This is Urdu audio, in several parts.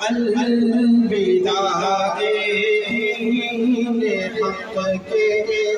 الوداع دین حق کے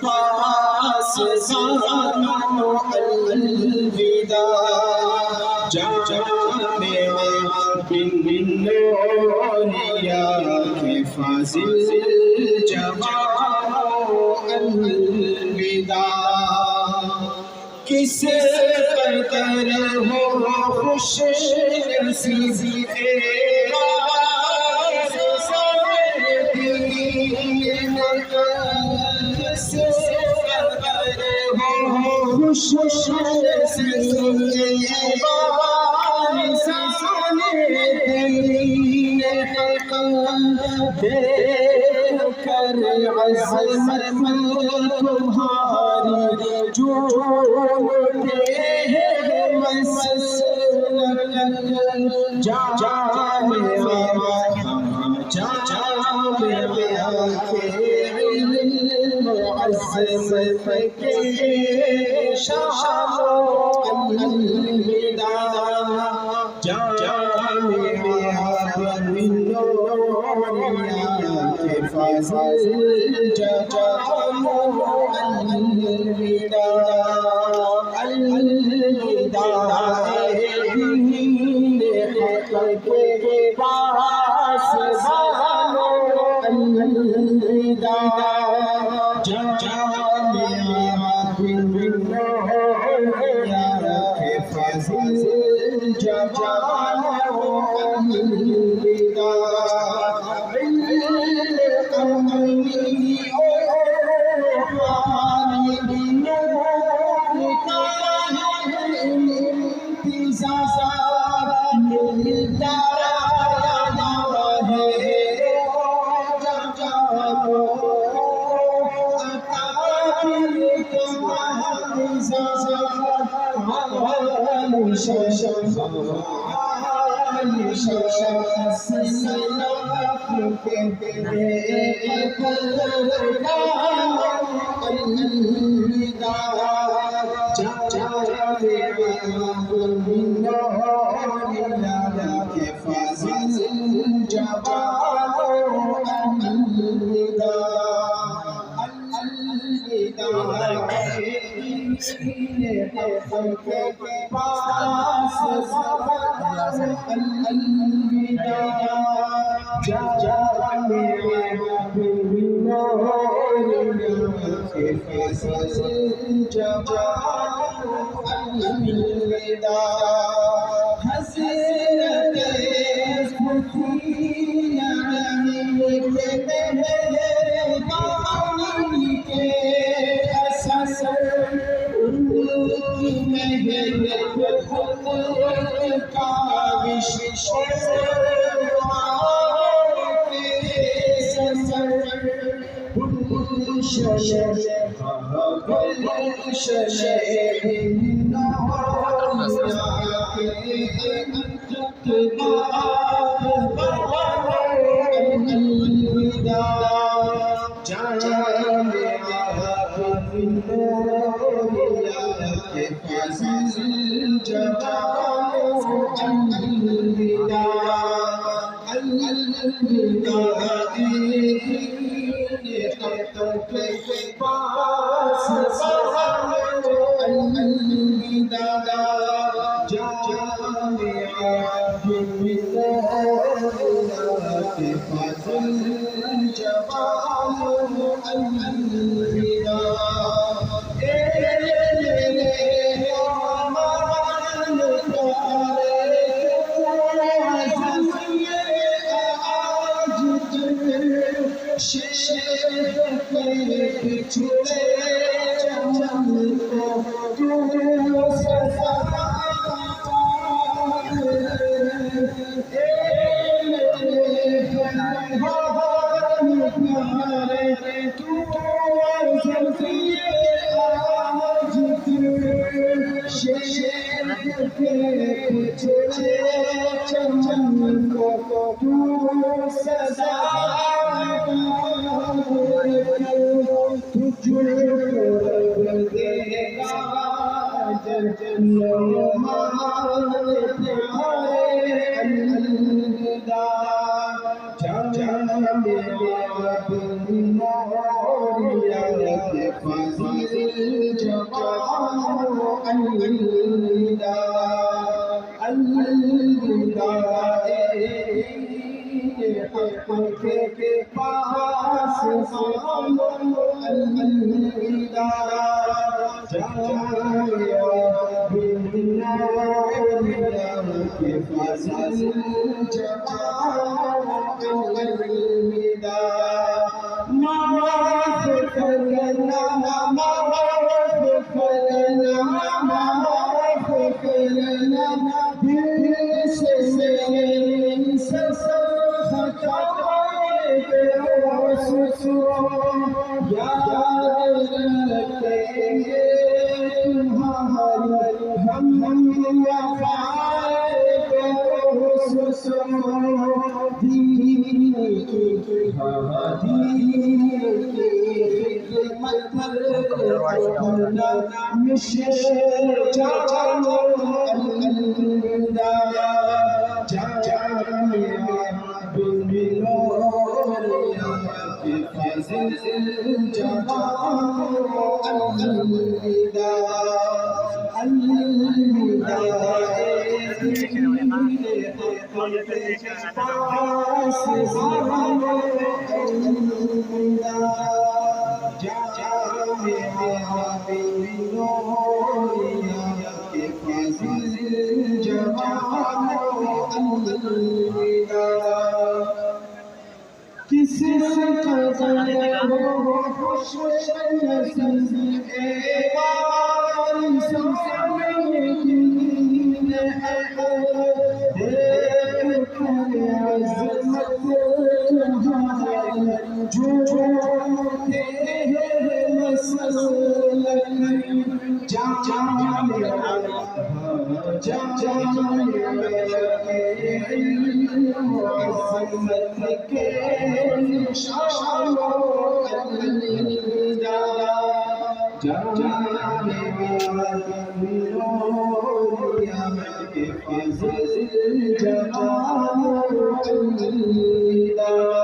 پاس زانو الوداع جامع بن نوریا کے فاضل جوانو الوداع کس قدر ہو خوش نصیبی تیرا کس قدر ہو خوش نصیبی دیکھ کر عظمت تمہاری جھومتے ہیں مسلک جامع کے علم عظمت کے شان الوداع کے فاضل جوانو الوداع الوداع دین حق کے پاس زانو الوداع جامع بن نوریا کے فاضل جوانو الوداع الوداع کے پاس الوداع کے فضل جواب الوداع معاف کرنا معاف کرنا معاف کرنا دل سے یاد رکھیں گے تمہاری ہم وفائے دین کی خدمت کرنا مشن جانو الوداع کسی قدر ہو خوش نصیب وارث سمجھین ہے دیکھ کر عظمت تمہاری جھوٹے مسلک عظمت کے نشان الوداع کے فضل جمال الوداع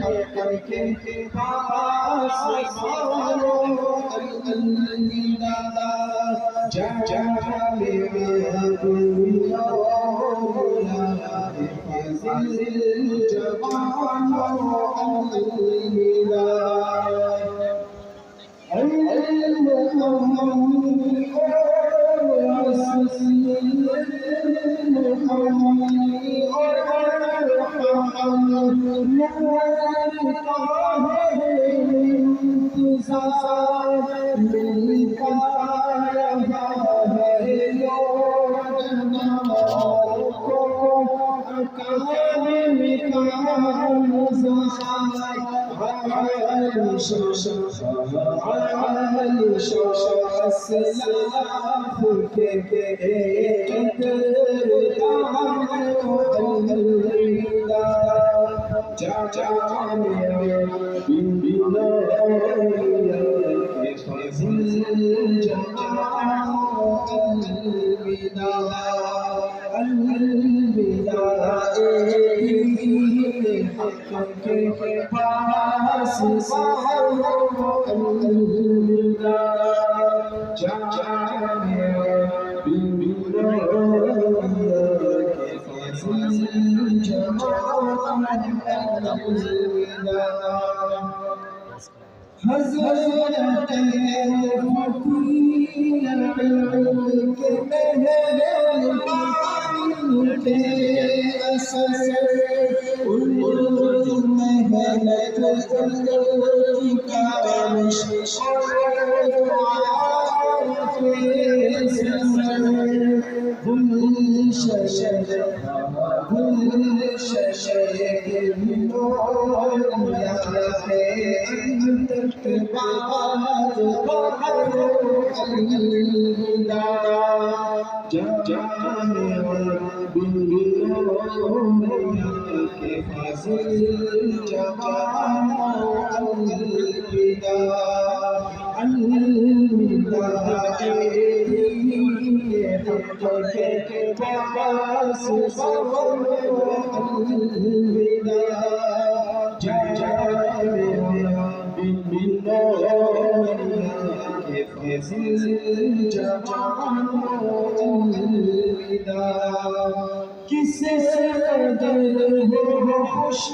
حق کے پاس حضرت کے اثر أنت بعد بحر الهدى جامع بالنور كفاز الجمال حقك باس صبر کسے دل ہو خوش